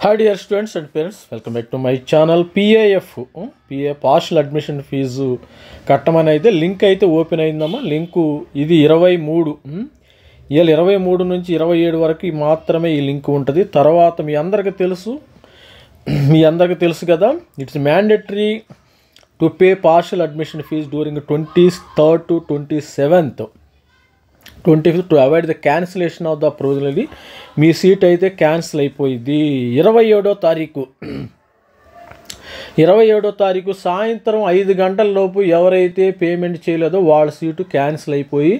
Hi dear students and parents, welcome back to my channel. PAF PA partial admission fees కట్టమని అయితే link అయితే open అయిందమ్మా. Link ఇది 23 ఇవాళ 23 నుంచి 27 వరకు మాత్రమే ఈ లింక్ ఉంటుంది. తర్వాత మీ అందరికీ తెలుసు కదా, it's mandatory to pay partial admission fee during 23rd to 27th 25th to avoid the cancellation of the provisionally. మీ సీట్ అయితే క్యాన్సిల్ అయిపోయింది. 27వ తారీఖు సాయంత్రం 5 గంటల లోపు ఎవరైతే పేమెంట్ చేయలేదో వాళ్ళ సీటు క్యాన్సిల్ అయిపోయి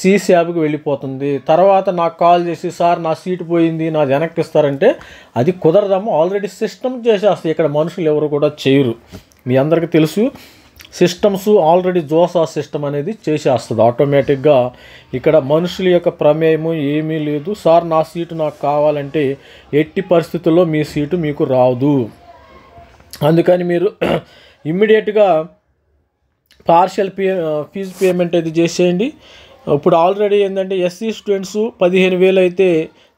సీశాబ్కి వెళ్ళిపోతుంది. తర్వాత నాకు కాల్ చేసి, సార్ నా సీటు పోయింది, నాది వెనక్కి ఇస్తారంటే అది కుదరదమ్మా. ఆల్రెడీ సిస్టమ్ చేసేస్తాయి, ఇక్కడ మనుషులు ఎవరు కూడా చేయరు. మీ అందరికీ తెలుసు, సిస్టమ్స్ ఆల్రెడీ జోసా సిస్టమ్ అనేది చేసేస్తుంది ఆటోమేటిక్గా. ఇక్కడ మనుషుల యొక్క ప్రమేయము ఏమీ లేదు. సార్ నా సీటు నాకు కావాలంటే ఎట్టి పరిస్థితుల్లో మీ సీటు మీకు రాదు. అందుకని మీరు ఇమ్మీడియట్గా పార్షియల్ ఫీజు పేమెంట్ అయితే చేసేయండి. ఇప్పుడు ఆల్రెడీ ఏంటంటే ఎస్సీ స్టూడెంట్స్ 15,000 అయితే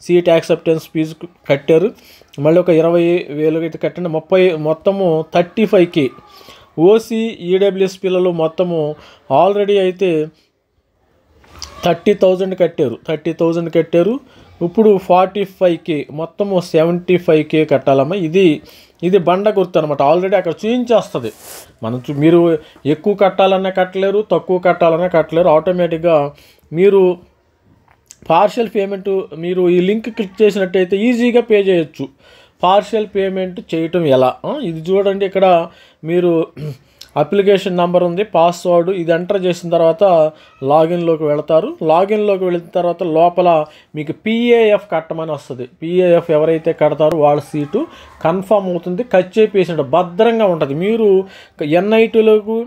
సీట్ యాక్సెప్టెన్స్ ఫీజు కట్టారు. మళ్ళీ ఒక 20,000 అయితే కట్టండి. మొత్తము 35K. ఓసీ ఈడబ్ల్యూఎస్ పిల్లలు మొత్తము ఆల్రెడీ అయితే 30,000 కట్టారు. ఇప్పుడు 45K, మొత్తము 75K కట్టాలమ్మా. ఇది బండ గుర్తు అనమాట. ఆల్రెడీ అక్కడ చూపించేస్తుంది. మీరు ఎక్కువ కట్టాలన్నా కట్టలేరు, తక్కువ కట్టాలన్నా కట్టలేరు. ఆటోమేటిక్గా మీరు పార్షియల్ పేమెంట్ మీరు ఈ లింక్ క్లిక్ చేసినట్టయితే ఈజీగా పే చేయొచ్చు. పార్షియల్ పేమెంట్ చేయటం ఎలా, ఇది చూడండి. ఇక్కడ మీరు అప్లికేషన్ నెంబర్ ఉంది, పాస్వర్డ్ ఇది ఎంటర్ చేసిన తర్వాత లాగిన్లోకి వెళతారు. లాగిన్లోకి వెళ్ళిన తర్వాత లోపల మీకు PAF కట్టమని వస్తుంది. PAF ఎవరైతే కడతారో వాళ్ళ సీటు కన్ఫర్మ్ అవుతుంది. కట్ చేసేసినట్టు భద్రంగా ఉంటుంది. మీరు NITలోకి,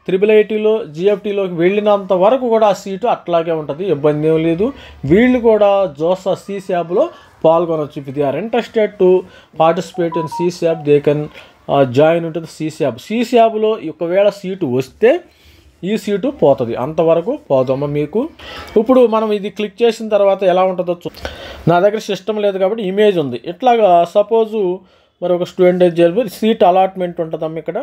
IIITలో, GFTలోకి వెళ్ళినంత వరకు కూడా ఆ సీటు అట్లాగే ఉంటుంది, ఇబ్బంది ఏం లేదు. వీళ్ళు కూడా జోసా సీశాబ్లో పాల్గొనవచ్చు. If they are interested to participate in CSAB they can join ఉంటుంది. సీశాబ్లో ఒకవేళ సీటు వస్తే ఈ సీటు పోతుంది, అంతవరకు పోదమ్మా మీకు. ఇప్పుడు మనం ఇది క్లిక్ చేసిన తర్వాత ఎలా ఉంటుందో నా దగ్గర సిస్టమ్ లేదు కాబట్టి ఇమేజ్ ఉంది. ఇట్లాగా సపోజు మరి ఒక స్టూడెంట్ అయితే సీట్ అలాట్మెంట్ ఉంటుందమ్మా. ఇక్కడ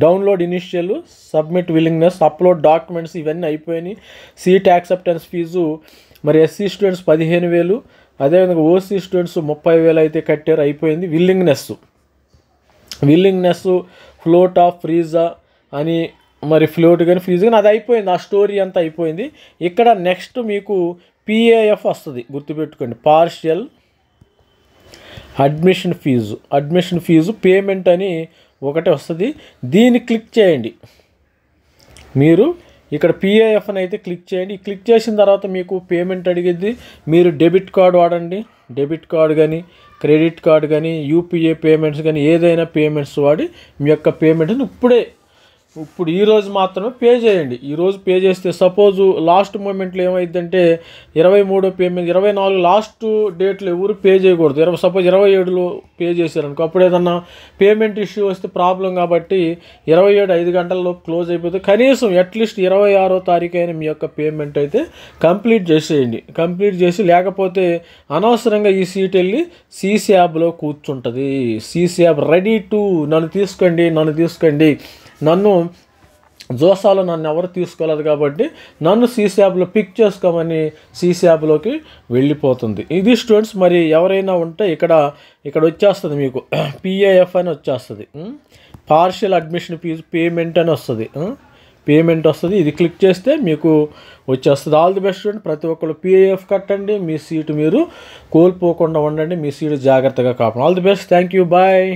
download initial, submit willingness, upload documents ఇవన్నీ అయిపోయినాయి. సీట్ యాక్సెప్టెన్స్ ఫీజు మరి ఎస్సీ స్టూడెంట్స్ 15,000, అదేవిధంగా ఓసీ స్టూడెంట్స్ 30,000 అయితే కట్టారు, అయిపోయింది. విల్లింగ్నెస్ ఫ్లోట్ ఆఫ్ ఫ్రీజా అని మరి ఫ్లోట్ కానీ ఫ్రీజ్ కానీ అది అయిపోయింది. ఆ స్టోరీ అంతా అయిపోయింది. ఇక్కడ నెక్స్ట్ మీకు PAF వస్తుంది, గుర్తుపెట్టుకోండి. పార్షియల్ అడ్మిషన్ ఫీజు పేమెంట్ అని ఒకటి వస్తుంది. దీన్ని క్లిక్ చేయండి. మీరు ఇక్కడ PAF అని అయితే క్లిక్ చేయండి. క్లిక్ చేసిన తర్వాత మీకు పేమెంట్ అడిగిద్ది. మీరు డెబిట్ కార్డ్ వాడండి. డెబిట్ కార్డ్ కానీ, క్రెడిట్ కార్డ్ కానీ, UPI పేమెంట్స్ కానీ ఏదైనా పేమెంట్స్ వాడి మీ యొక్క పేమెంట్ని ఇప్పుడు ఈరోజు మాత్రమే పే చేయండి. ఈరోజు పే చేస్తే సపోజు లాస్ట్ మూమెంట్లో ఏమైందంటే 23 పేమెంట్, 24 లాస్ట్ డేట్లో ఎవరు పే చేయకూడదు. సపోజ్ 27లో పే చేశారనుకో, అప్పుడు ఏదన్నా పేమెంట్ ఇష్యూ వస్తే ప్రాబ్లం కాబట్టి 27 5 గంటల్లో క్లోజ్ అయిపోతుంది. కనీసం అట్లీస్ట్ 26వ తారీఖు అయినా మీ యొక్క పేమెంట్ అయితే కంప్లీట్ చేసేయండి. కంప్లీట్ చేసి, లేకపోతే అనవసరంగా ఈ సీట్ వెళ్ళి సీశాబ్లో కూర్చుంటుంది. సీశాబ్ రెడీ టు నన్ను తీసుకోండి, నన్ను జోసాలో ఎవరు తీసుకోలేదు కాబట్టి నన్ను సీశాబ్లో పిక్ చేసుకోమని సీశాబ్లోకి వెళ్ళిపోతుంది. ఇది స్టూడెంట్స్. మరి ఎవరైనా ఉంటే ఇక్కడ వచ్చేస్తుంది మీకు PAF అని వచ్చేస్తుంది. పార్షియల్ అడ్మిషన్ ఫీజు పేమెంట్ అని వస్తుంది. ఇది క్లిక్ చేస్తే మీకు వచ్చేస్తుంది. All the best student. ప్రతి ఒక్కరు PAF కట్టండి, మీ సీటు మీరు కోల్పోకుండా ఉండండి, మీ సీటు జాగ్రత్తగా కాపాడండి. All the best. Thank you. Bye.